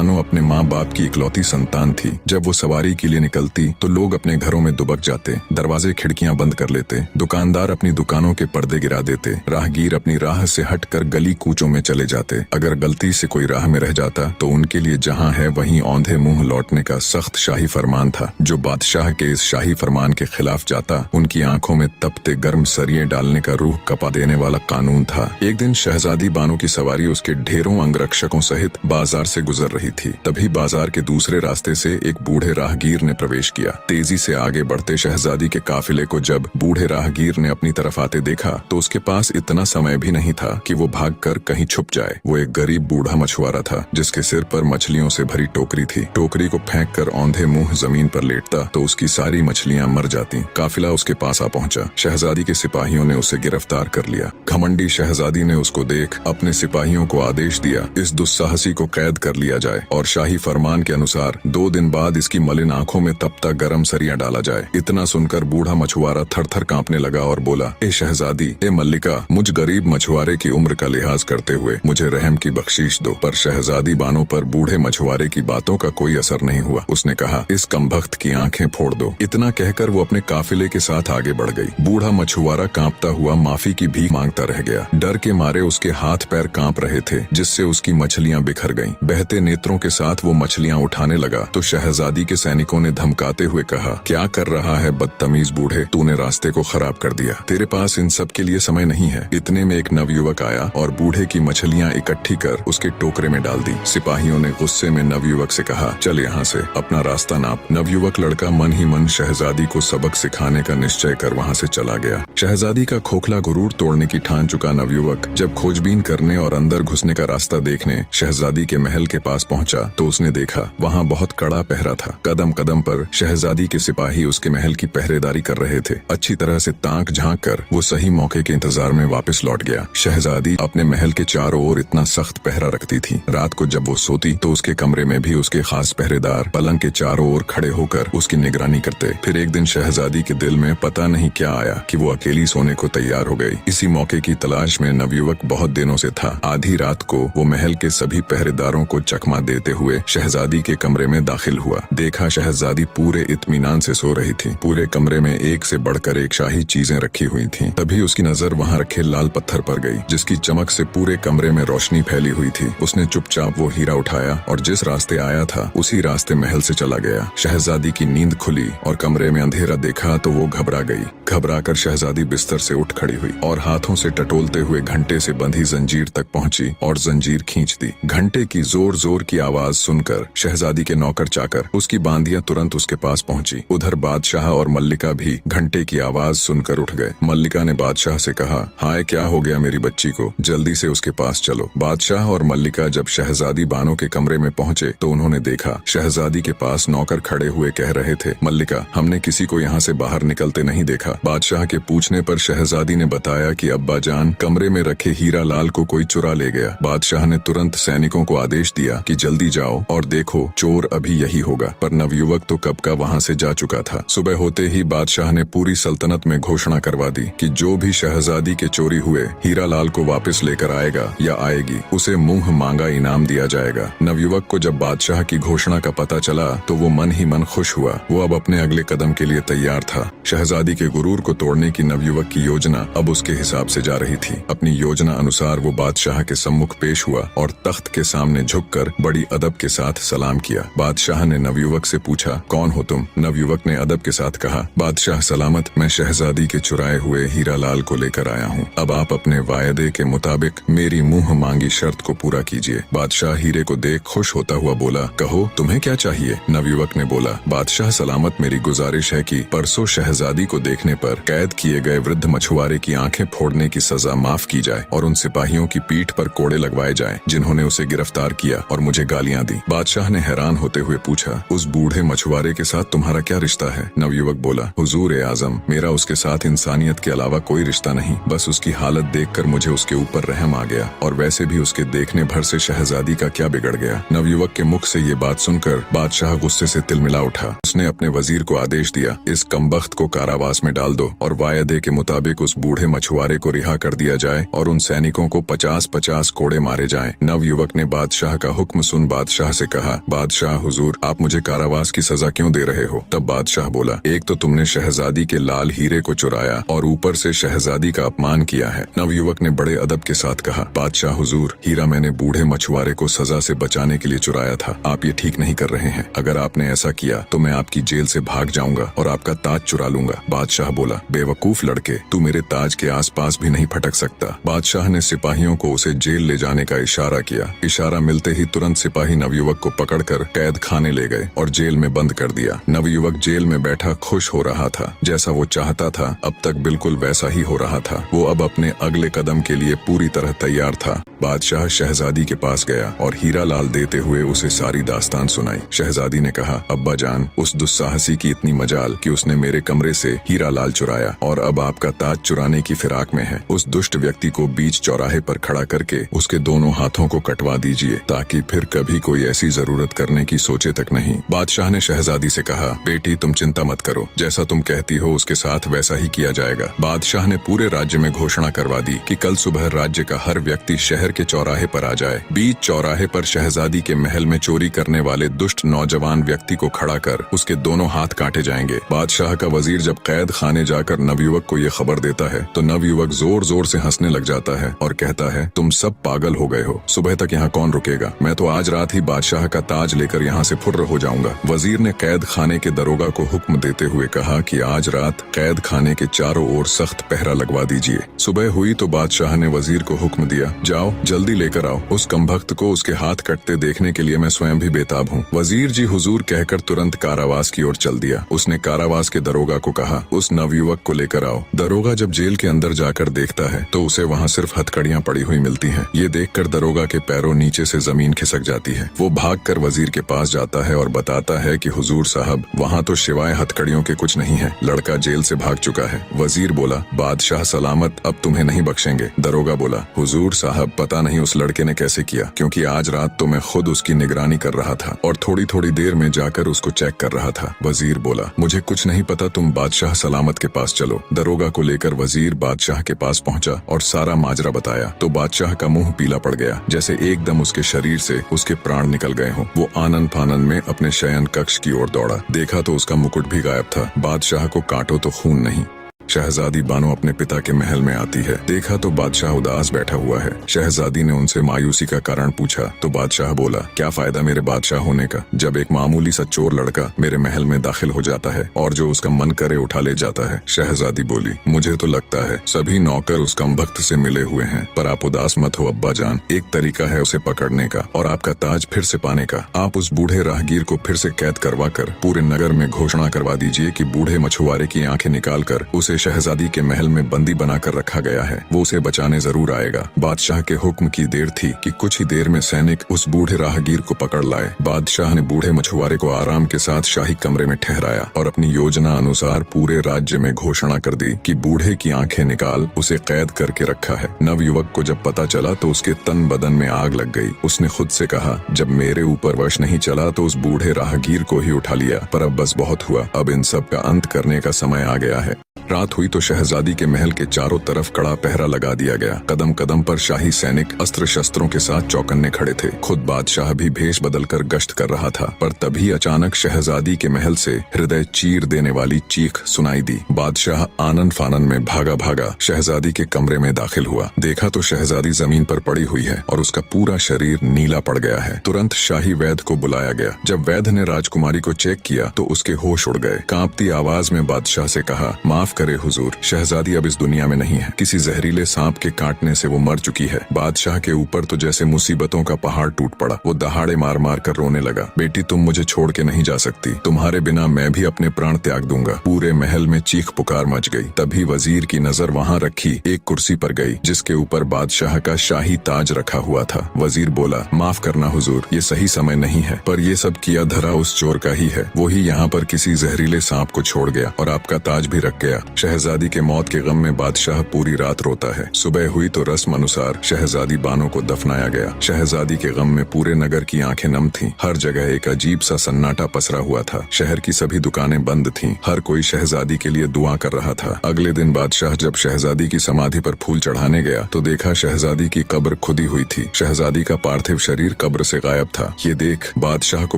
मानो अपने माँ बाप की इकलौती संतान थी। जब वो सवारी के लिए निकलती तो लोग अपने घरों में दुबक जाते, दरवाजे खिड़कियां बंद कर लेते, दुकानदार अपनी दुकानों के पर्दे गिरा देते, राहगीर अपनी राह से हटकर गली कूचों में चले जाते। अगर गलती से कोई राह में रह जाता तो उनके लिए जहाँ है वहीं औंधे मुंह लौटने का सख्त शाही फरमान था। जो बादशाह के इस शाही फरमान के खिलाफ जाता उनकी आंखों में तपते गर्म सरिये डालने का रूह कपा देने वाला कानून था। एक दिन शहजादी बानो की सवारी उसके ढेरों अंगरक्षकों सहित बाजार से गुजर रही थी। तभी बाजार के दूसरे रास्ते से एक बूढ़े राहगीर ने प्रवेश किया। तेजी से आगे बढ़ते शहजादी के काफिले को जब बूढ़े राहगीर ने अपनी तरफ आते देखा तो उसके पास इतना समय भी नहीं था कि वो भागकर कहीं छुप जाए। वो एक गरीब बूढ़ा मछुआरा था जिसके सिर पर मछलियों से भरी टोकरी थी। टोकरी को फेंक कर औंधे मुंह जमीन पर लेटता तो उसकी सारी मछलियां मर जाती। काफिला उसके पास आ पहुंचा। शहजादी के सिपाहियों ने उसे गिरफ्तार कर लिया। घमंडी शहजादी ने उसको देख अपने सिपाहियों को आदेश दिया इस दुस्साहसी को कैद कर लिया जाए और शाही फरमान के अनुसार 2 दिन बाद इसकी मलिन आंखों में तपता गरम सरिया डाला जाए। इतना सुनकर बूढ़ा मछुआरा थर-थर कांपने लगा और बोला, ए शहजादी, ए मल्लिका, मुझ गरीब मछुआरे की उम्र का लिहाज करते हुए मुझे रहम की बख्शीश दो। पर शहजादी बानो पर बूढ़े मछुआरे की बातों का कोई असर नहीं हुआ। उसने कहा, इस कमबख्त की आंखें फोड़ दो। इतना कहकर वो अपने काफिले के साथ आगे बढ़ गई। बूढ़ा मछुआरा कांपता हुआ माफी की भीख मांगता रह गया। डर के मारे उसके हाथ पैर कांप रहे थे जिससे उसकी मछलियां बिखर गईं। बहते नेत्रों के साथ वो मछलियां उठाने लगा तो शहजादी के सैनिकों ने धमकाते हुए कहा, क्या कर रहा है बदतमीज बूढ़े, तूने रास्ते को खराब कर दिया। तेरे पास इन सब के लिए समय नहीं है। इतने में एक नवयुवक आया और बूढ़े की मछलियां इकट्ठी कर उसके टोकरे में डाल दी। सिपाहियों ने गुस्से में नवयुवक से कहा, चल यहाँ से अपना रास्ता नाप। नवयुवक लड़का मन ही मन शहजादी को सबक सिखाने का निश्चय कर वहाँ से चला गया। शहजादी का खोखला गुरूर तोड़ने की ठान चुका नवयुवक जब खोजबीन करने और अंदर घुसने का रास्ता देखने शहजादी के महल के पास पहुंचा तो उसने देखा वहां बहुत कड़ा पहरा था। कदम कदम पर शहजादी के सिपाही उसके महल की पहरेदारी कर रहे थे। अच्छी तरह से ताक झांक कर वो सही मौके के इंतजार में वापस लौट गया। शहजादी अपने महल के चारों ओर इतना सख्त पहरा रखती थी। रात को जब वो सोती तो उसके कमरे में भी उसके खास पहरेदार पलंग के चारों ओर खड़े होकर उसकी निगरानी करते। फिर एक दिन शहजादी के दिल में पता नहीं क्या आया कि वो अकेली सोने को तैयार हो गई। इसी मौके की तलाश में नवयुवक बहुत दिनों से था। आधी रात को वो महल के सभी पहरेदारों को चकमा देते हुए शहजादी के कमरे में दाखिल हुआ। देखा शहजादी पूरे इत्मीनान से सो रही थी। पूरे कमरे में एक से बढ़कर एक शाही चीजें रखी हुई थीं। तभी उसकी नजर वहां रखे लाल पत्थर पर गई जिसकी चमक से पूरे कमरे में रोशनी फैली हुई थी। उसने चुपचाप वो हीरा उठाया और जिस रास्ते आया था उसी रास्ते महल से चला गया। शहजादी की नींद खुली और कमरे में अंधेरा देखा तो वो घबरा गई। घबराकर शहजादी बिस्तर से उठ खड़ी हुई और हाथों से टटोलते हुए घंटे से बंधी जंजीर तक पहुंची और जंजीर खींच दी। घंटे की जोर जोर की आवाज सुनकर शहजादी के नौकर चाकर उसकी बांदियां तुरंत उसके पास पहुंची। उधर बादशाह और मल्लिका भी घंटे की आवाज सुनकर उठ गए। मल्लिका ने बादशाह से कहा, हाय क्या हो गया मेरी बच्ची को, जल्दी से उसके पास चलो। बादशाह और मल्लिका जब शहजादी बानो के कमरे में पहुंचे तो उन्होंने देखा शहजादी के पास नौकर खड़े हुए कह रहे थे, मल्लिका, हमने किसी को यहाँ से बाहर निकलते नहीं देखा। बादशाह के पूछने पर शहजादी ने बताया कि अब्बा जान कमरे में रखे हीरा लाल को कोई चुरा ले गया। बादशाह ने तुरंत सैनिकों को आदेश दिया कि जल्दी जाओ और देखो चोर अभी यही होगा। पर नवयुवक तो कब का वहाँ से जा चुका था। सुबह होते ही बादशाह ने पूरी सल्तनत में घोषणा करवा दी कि जो भी शहजादी के चोरी हुए हीरा लाल को वापस लेकर आएगा या आएगी उसे मुंह मांगा इनाम दिया जाएगा। नवयुवक को जब बादशाह की घोषणा का पता चला तो वो मन ही मन खुश हुआ। वो अब अपने अगले कदम के लिए तैयार था। शहजादी के गुरूर को तोड़ने की नवयुवक की योजना अब उसके हिसाब से जा रही थी। अपनी योजना अनुसार वो बादशाह के सम्मुख पेश हुआ और तख्त के सामने झुककर बड़ी अदब के साथ सलाम किया। बादशाह ने नवयुवक से पूछा, कौन हो तुम? नवयुवक ने अदब के साथ कहा, बादशाह सलामत, मैं शहजादी के चुराए हुए हीरा लाल को लेकर आया हूँ। अब आप अपने वायदे के मुताबिक मेरी मुंह मांगी शर्त को पूरा कीजिए। बादशाह हीरे को देख खुश होता हुआ बोला, कहो तुम्हें क्या चाहिए? नवयुवक ने बोला, बादशाह सलामत, मेरी गुजारिश है कि परसों शहजादी को देखने पर कैद किए गए वृद्ध मछुआरे की आंखें फोड़ने की सजा माफ की जाए और उन सिपाहियों की पीठ पर कोड़े लगवाए जाएं जिन्होंने उसे गिरफ्तार किया और मुझे गालियां दी। बादशाह ने हैरान होते हुए पूछा, उस बूढ़े मछुआरे के साथ तुम्हारा क्या रिश्ता है? नवयुवक बोला, हुजूर ए आजम, मेरा उसके साथ इंसानियत के अलावा कोई रिश्ता नहीं। बस उसकी हालत देखकर मुझे उसके ऊपर रहम आ गया और वैसे भी उसके देखने भर से शहजादी का क्या बिगड़ गया। नवयुवक के मुख से ये बात सुनकर बादशाह गुस्से से तिलमिला उठा। उसने अपने वजीर को आदेश दिया, इस कमबख्त को कारावास में डाल दो और वायदे के मुताबिक उस बूढ़े मछुआरे को रिहा कर दिया जाए और उन सैनिकों को 50-50 कोड़े मारे जाएं। नवयुवक ने बादशाह का हुक्म सुन बादशाह से कहा, बादशाह हुजूर, आप मुझे कारावास की सजा क्यों दे रहे हो? तब बादशाह बोला, एक तो तुमने शहजादी के लाल हीरे को चुराया और ऊपर से शहजादी का अपमान किया है। नवयुवक ने बड़े अदब के साथ कहा, बादशाह हुजूर, हीरा मैंने बूढ़े मछुआरे को सजा से बचाने के लिए चुराया था। आप ये ठीक नहीं कर रहे हैं। अगर आपने ऐसा किया तो मैं आपकी जेल से भाग जाऊंगा और आपका ताज चुरा लूंगा। बादशाह बोला, बेवकूफ लड़के, तू मेरे ताज के आसपास भी नहीं फटक सकता। बादशाह ने सिपाहियों को उसे जेल ले जाने का इशारा किया। इशारा मिलते ही तुरंत सिपाही नवयुवक को पकड़कर कैद खाने ले गए और जेल में बंद कर दिया। नवयुवक जेल में बैठा खुश हो रहा था। जैसा वो चाहता था अब तक बिल्कुल वैसा ही हो रहा था। वो अब अपने अगले कदम के लिए पूरी तरह तैयार था। बादशाह शहजादी के पास गया और हीरा लाल देते हुए उसे सारी दास्तान सुनाई। शहजादी ने कहा, अब्बा जान, उस दुस्साहसी की इतनी मजाल कि उसने मेरे कमरे से हीरा लाल चुराया और अब आपका ताज चुराने की फिराक में है। उस दुष्ट व्यक्ति को बीच चौराहे पर खड़ा करके उसके दोनों हाथों को कटवा दीजिए ताकि फिर कभी कोई ऐसी जरूरत करने की सोचे तक नहीं। बादशाह ने शहजादी से कहा, बेटी तुम चिंता मत करो, जैसा तुम कहती हो उसके साथ वैसा ही किया जाएगा। बादशाह ने पूरे राज्य में घोषणा करवा दी कि कल सुबह राज्य का हर व्यक्ति शहर के चौराहे पर आ जाए। बीच चौराहे पर शहजादी के महल में चोरी करने वाले दुष्ट नौजवान व्यक्ति को खड़ा कर उसके दोनों हाथ काटे जाएंगे। बादशाह का वजीर जब कैद खाने जाकर नवयुवक को ये खबर देता है तो नवयुवक जोर जोर से हंसने लग जाता है और कहता है, तुम सब पागल हो गए हो। सुबह तक यहाँ कौन रुकेगा? मैं तो आज रात ही बादशाह का ताज लेकर यहाँ से फुर्र हो जाऊंगा। वजीर ने कैद खाने के दरोगा को हुक्म देते हुए कहा कि आज रात कैद खाने के चारों ओर सख्त पहरा लगवा दीजिए। सुबह हुई तो बादशाह ने वजीर को हुक्म दिया, जाओ जल्दी लेकर आओ। उस कमबख्त को उसके हाथ कटते देखने के लिए मैं स्वयं भी बेताब हूँ। वजीर जी हुजूर कहकर तुरंत कारावास की ओर चल दिया। उसने कारावास के दरोगा को कहा, उस नवयुवक को लेकर आओ। दरोगा जब जेल के अंदर जाकर देखता है तो उसे वहाँ सिर्फ हथकड़ियाँ पड़ी हुई मिलती हैं। ये देखकर दरोगा के पैरों नीचे से जमीन खिसक जाती है। वो भागकर वजीर के पास जाता है और बताता है कि हुजूर साहब, वहाँ तो सिवाय हथकड़ियों के कुछ नहीं है। लड़का जेल से भाग चुका है। वजीर बोला, बादशाह सलामत, अब तुम्हें नहीं बख्शेंगे। दरोगा बोला, हुजूर साहब, पता नहीं उस लड़के ने कैसे किया, क्योंकि आज रात तो मैं खुद उसकी निगरानी कर रहा था और थोड़ी थोड़ी देर में जाकर उसको चेक कर रहा था। वजीर बोला, मुझे कुछ नहीं पता, तुम बादशाह सलामत के पास चलो। दरोगा को लेकर वजीर बादशाह के पास पहुंचा और सारा माजरा बताया तो बादशाह का मुंह पीला पड़ गया, जैसे एकदम उसके शरीर से उसके प्राण निकल गए हों। वो आनन फानन में अपने शयन कक्ष की ओर दौड़ा। देखा तो उसका मुकुट भी गायब था। बादशाह को काटो तो खून नहीं। शहजादी बानो अपने पिता के महल में आती है। देखा तो बादशाह उदास बैठा हुआ है। शहजादी ने उनसे मायूसी का कारण पूछा तो बादशाह बोला, क्या फायदा मेरे बादशाह होने का जब एक मामूली सा चोर लड़का मेरे महल में दाखिल हो जाता है और जो उसका मन करे उठा ले जाता है। शहजादी बोली, मुझे तो लगता है सभी नौकर उस कमबख्त से मिले हुए हैं, पर आप उदास मत हो अब्बा जान। एक तरीका है उसे पकड़ने का और आपका ताज फिर से पाने का। आप उस बूढ़े राहगीर को फिर से कैद करवा कर पूरे नगर में घोषणा करवा दीजिए कि बूढ़े मछुआरे की आंखें निकाल कर उसे शहजादी के महल में बंदी बनाकर रखा गया है। वो उसे बचाने जरूर आएगा। बादशाह के हुक्म की देर थी कि कुछ ही देर में सैनिक उस बूढ़े राहगीर को पकड़ लाए। बादशाह ने बूढ़े मछुआरे को आराम के साथ शाही कमरे में ठहराया और अपनी योजना अनुसार पूरे राज्य में घोषणा कर दी कि बूढ़े की आंखें निकाल उसे कैद करके रखा है। नवयुवक को जब पता चला तो उसके तन बदन में आग लग गई। उसने खुद से कहा, जब मेरे ऊपर वश नहीं चला तो उस बूढ़े राहगीर को ही उठा लिया, पर अब बस बहुत हुआ। अब इन सब का अंत करने का समय आ गया है। रात हुई तो शहजादी के महल के चारों तरफ कड़ा पहरा लगा दिया गया। कदम कदम पर शाही सैनिक अस्त्र शस्त्रों के साथ चौकन्ने खड़े थे। खुद बादशाह भी भेष बदलकर गश्त कर रहा था। पर तभी अचानक शहजादी के महल से हृदय चीर देने वाली चीख सुनाई दी। बादशाह आनन फानन में भागा भागा शहजादी के कमरे में दाखिल हुआ। देखा तो शहजादी जमीन पर पड़ी हुई है और उसका पूरा शरीर नीला पड़ गया है। तुरंत शाही वैद्य को बुलाया गया। जब वैद्य ने राजकुमारी को चेक किया तो उसके होश उड़ गए। कांपती आवाज में बादशाह से कहा, माफ करे हुजूर, शहजादी अब इस दुनिया में नहीं है। किसी जहरीले सांप के काटने से वो मर चुकी है। बादशाह के ऊपर तो जैसे मुसीबतों का पहाड़ टूट पड़ा। वो दहाड़े मार मार कर रोने लगा। बेटी, तुम मुझे छोड़ के नहीं जा सकती। तुम्हारे बिना मैं भी अपने प्राण त्याग दूंगा। पूरे महल में चीख पुकार मच गई। तभी वजीर की नजर वहाँ रखी एक कुर्सी पर गई जिसके ऊपर बादशाह का शाही ताज रखा हुआ था। वजीर बोला, माफ करना हुजूर, ये सही समय नहीं है, पर ये सब किया धरा उस चोर का ही है। वो ही यहाँ पर किसी जहरीले सांप को छोड़ गया और आपका ताज भी रख गया। शहजादी के मौत के गम में बादशाह पूरी रात रोता है। सुबह हुई तो रस्म अनुसार शहजादी बानो को दफनाया गया। शहजादी के गम में पूरे नगर की आंखें नम थीं। हर जगह एक अजीब सा सन्नाटा पसरा हुआ था। शहर की सभी दुकानें बंद थीं। हर कोई शहजादी के लिए दुआ कर रहा था। अगले दिन बादशाह जब शहजादी की समाधि पर फूल चढ़ाने गया तो देखा शहजादी की कब्र खुदी हुई थी। शहजादी का पार्थिव शरीर कब्र से गायब था। ये देख बादशाह को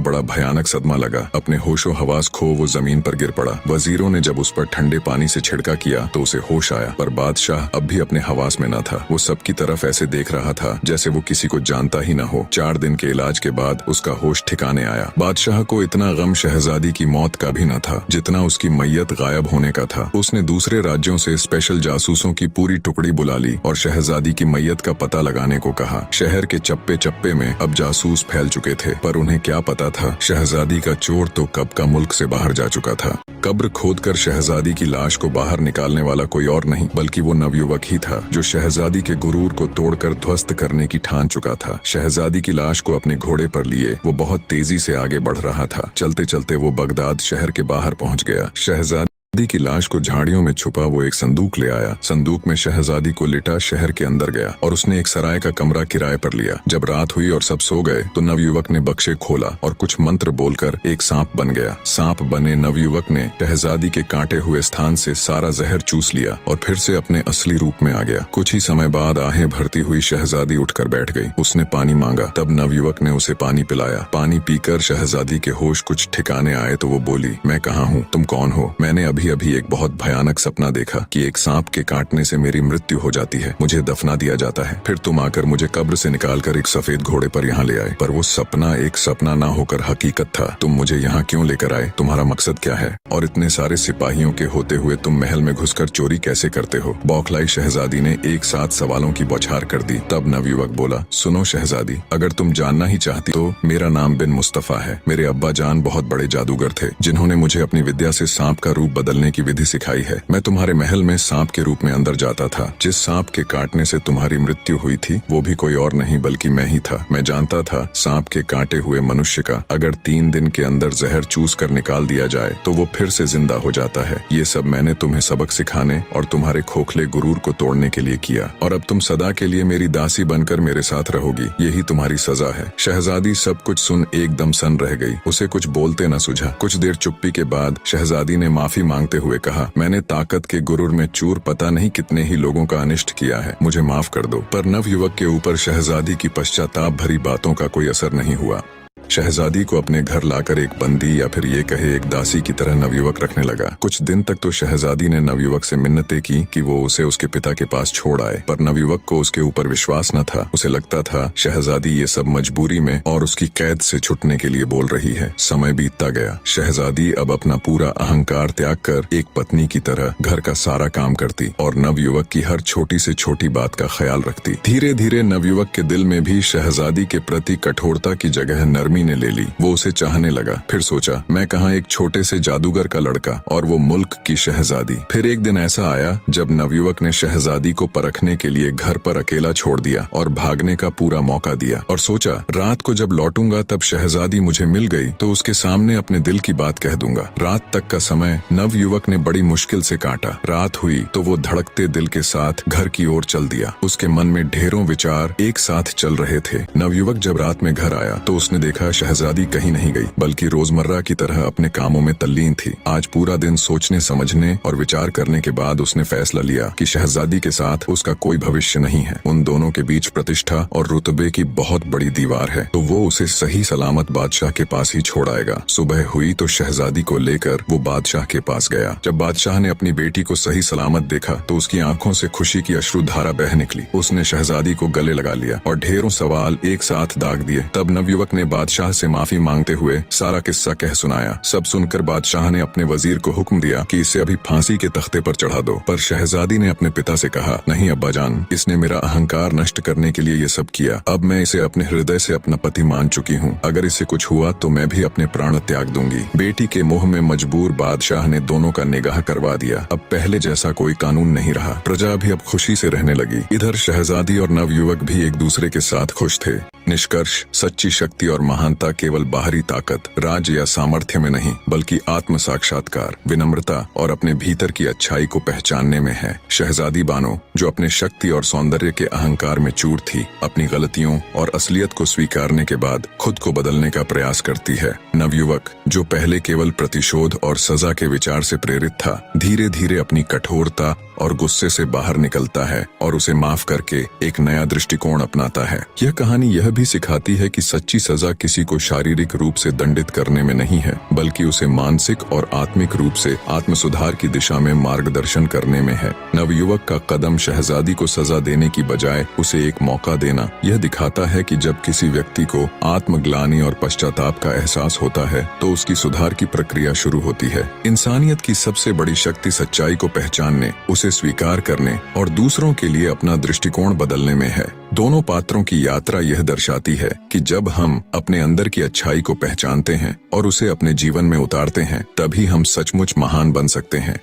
बड़ा भयानक सदमा लगा। अपने होशो हवास खो वो जमीन पर गिर पड़ा। वजीरों ने जब उस पर ठंडे पानी से छिड़का किया तो उसे होश आया, पर बादशाह अब भी अपने हवास में न था। वो सबकी तरफ ऐसे देख रहा था जैसे वो किसी को जानता ही न हो। 4 दिन के इलाज के बाद उसका होश ठिकाने आया। बादशाह को इतना गम शहजादी की मौत का भी न था जितना उसकी मैयत गायब होने का था। उसने दूसरे राज्यों से स्पेशल जासूसों की पूरी टुकड़ी बुला ली और शहजादी की मैयत का पता लगाने को कहा। शहर के चप्पे चप्पे में अब जासूस फैल चुके थे, पर उन्हें क्या पता था शहजादी का चोर तो कब का मुल्क से बाहर जा चुका था। कब्र खोदकर शहजादी की लाश को बाहर निकालने वाला कोई और नहीं बल्कि वो नवयुवक ही था जो शहजादी के गुरूर को तोड़कर ध्वस्त करने की ठान चुका था। शहजादी की लाश को अपने घोड़े पर लिए वो बहुत तेजी से आगे बढ़ रहा था। चलते चलते वो बगदाद शहर के बाहर पहुंच गया। शहजादी की लाश को झाड़ियों में छुपा वो एक संदूक ले आया। संदूक में शहजादी को लिटा शहर के अंदर गया और उसने एक सराय का कमरा किराए पर लिया। जब रात हुई और सब सो गए तो नवयुवक ने बक्से खोला और कुछ मंत्र बोलकर एक सांप बन गया। सांप बने नवयुवक ने शहजादी के काटे हुए स्थान से सारा जहर चूस लिया और फिर से अपने असली रूप में आ गया। कुछ ही समय बाद आहें भरती हुई शहजादी उठकर बैठ गई। उसने पानी मांगा, तब नवयुवक ने उसे पानी पिलाया। पानी पीकर शहजादी के होश कुछ ठिकाने आए तो वो बोली, मैं कहाँ हूँ, तुम कौन हो? मैंने अभी एक बहुत भयानक सपना देखा कि एक सांप के काटने से मेरी मृत्यु हो जाती है, मुझे दफना दिया जाता है। फिर तुम आकर मुझे कब्र से निकालकर एक सफेद घोड़े पर यहाँ ले आए, पर वो सपना एक सपना ना होकर हकीकत था। तुम मुझे यहाँ क्यों लेकर आए? तुम्हारा मकसद क्या है? और इतने सारे सिपाहियों के होते हुए तुम महल में घुसकर चोरी कैसे करते हो? बौखलाई शहजादी ने एक साथ सवालों की बौछार कर दी। तब नवयुवक बोला, सुनो शहजादी, अगर तुम जानना ही चाहती तो मेरा नाम बिन मुस्तफा है। मेरे अब्बा जान बहुत बड़े जादूगर थे जिन्होंने मुझे अपनी विद्या से सांप का रूप बदलने की विधि सिखाई है। मैं तुम्हारे महल में सांप के रूप में अंदर जाता था। जिस सांप के काटने से तुम्हारी मृत्यु हुई थी वो भी कोई और नहीं बल्कि मैं ही था। मैं जानता था सांप के काटे हुए मनुष्य का अगर 3 दिन के अंदर जहर चूस कर निकाल दिया जाए तो वो फिर से जिंदा हो जाता है। ये सब मैंने तुम्हें सबक सिखाने और तुम्हारे खोखले गुरूर को तोड़ने के लिए किया, और अब तुम सदा के लिए मेरी दासी बनकर मेरे साथ रहोगी। यही तुम्हारी सजा है। शहजादी सब कुछ सुन एकदम सन रह गई। उसे कुछ बोलते न सूझा। कुछ देर चुप्पी के बाद शहजादी ने माफी मांगते हुए कहा, मैंने ताकत के गुरूर में चूर पता नहीं कितने ही लोगों का अनिष्ट किया है, मुझे माफ कर दो। पर नवयुवक के ऊपर शहजादी की पश्चाताप भरी बातों का कोई असर नहीं हुआ। शहजादी को अपने घर लाकर एक बंदी या फिर ये कहे एक दासी की तरह नवयुवक रखने लगा। कुछ दिन तक तो शहजादी ने नवयुवक से मिन्नतें की कि वो उसे उसके पिता के पास छोड़ आए, पर नवयुवक को उसके ऊपर विश्वास न था। उसे लगता था शहजादी ये सब मजबूरी में और उसकी कैद से छुटने के लिए बोल रही है। समय बीतता गया। शहजादी अब अपना पूरा अहंकार त्याग कर एक पत्नी की तरह घर का सारा काम करती और नवयुवक की हर छोटी से छोटी बात का ख्याल रखती। धीरे धीरे नवयुवक के दिल में भी शहजादी के प्रति कठोरता की जगह नरमी ने ले ली। वो उसे चाहने लगा। फिर सोचा, मैं कहाँ एक छोटे से जादूगर का लड़का और वो मुल्क की शहजादी। फिर एक दिन ऐसा आया जब नवयुवक ने शहजादी को परखने के लिए घर पर अकेला छोड़ दिया और भागने का पूरा मौका दिया, और सोचा रात को जब लौटूंगा तब शहजादी मुझे मिल गई तो उसके सामने अपने दिल की बात कह दूंगा। रात तक का समय नवयुवक ने बड़ी मुश्किल से काटा। रात हुई तो वो धड़कते दिल के साथ घर की ओर चल दिया। उसके मन में ढेरों विचार एक साथ चल रहे थे। नवयुवक जब रात में घर आया तो उसने देखा शहजादी कहीं नहीं गई बल्कि रोजमर्रा की तरह अपने कामों में तल्लीन थी। आज पूरा दिन सोचने समझने और विचार करने के बाद उसने फैसला लिया कि शहजादी के साथ उसका कोई भविष्य नहीं है। उन दोनों के बीच प्रतिष्ठा और रुतबे की बहुत बड़ी दीवार है, तो वो उसे सही सलामत बादशाह के पास ही छोड़ आएगा। सुबह हुई तो शहजादी को लेकर वो बादशाह के पास गया। जब बादशाह ने अपनी बेटी को सही सलामत देखा तो उसकी आंखों से खुशी की अश्रुधारा बह निकली। उसने शहजादी को गले लगा लिया और ढेरों सवाल एक साथ दाग दिए। तब नवयुवक ने बादशाह से माफी मांगते हुए सारा किस्सा कह सुनाया। सब सुनकर बादशाह ने अपने वजीर को हुक्म दिया कि इसे अभी फांसी के तख्ते पर चढ़ा दो, पर शहजादी ने अपने पिता से कहा, नहीं अब्बाजान, इसने मेरा अहंकार नष्ट करने के लिए ये सब किया। अब मैं इसे अपने हृदय से अपना पति मान चुकी हूँ। अगर इसे कुछ हुआ तो मैं भी अपने प्राण त्याग दूंगी। बेटी के मोह में मजबूर बादशाह ने दोनों का निगाह करवा दिया। अब पहले जैसा कोई कानून नहीं रहा। प्रजा भी अब खुशी से रहने लगी। इधर शहजादी और नवयुवक भी एक दूसरे के साथ खुश थे। निष्कर्ष, सच्ची शक्ति और महानता केवल बाहरी ताकत, राज या सामर्थ्य में नहीं, बल्कि आत्म साक्षात्कार, विनम्रता और अपने भीतर की अच्छाई को पहचानने में है। शहजादी बानो, जो अपने शक्ति और सौंदर्य के अहंकार में चूर थी, अपनी गलतियों और असलियत को स्वीकारने के बाद खुद को बदलने का प्रयास करती है। नवयुवक, जो पहले केवल प्रतिशोध और सजा के विचार से प्रेरित था, धीरे धीरे अपनी कठोरता और गुस्से से बाहर निकलता है और उसे माफ करके एक नया दृष्टिकोण अपनाता है। यह कहानी यह भी सिखाती है कि सच्ची सजा किसी को शारीरिक रूप से दंडित करने में नहीं है, बल्कि उसे मानसिक और आत्मिक रूप से आत्म सुधार की दिशा में मार्गदर्शन करने में है। नवयुवक का कदम शहजादी को सजा देने की बजाय उसे एक मौका देना यह दिखाता है कि जब किसी व्यक्ति को आत्मग्लानि और पश्चाताप का एहसास होता है तो उसकी सुधार की प्रक्रिया शुरू होती है। इंसानियत की सबसे बड़ी शक्ति सच्चाई को पहचानने, उसे स्वीकार करने और दूसरों के लिए अपना दृष्टिकोण बदलने में है। दोनों पात्रों की यात्रा यह दर्शाती है कि जब हम अपने अंदर की अच्छाई को पहचानते हैं और उसे अपने जीवन में उतारते हैं, तभी हम सचमुच महान बन सकते हैं।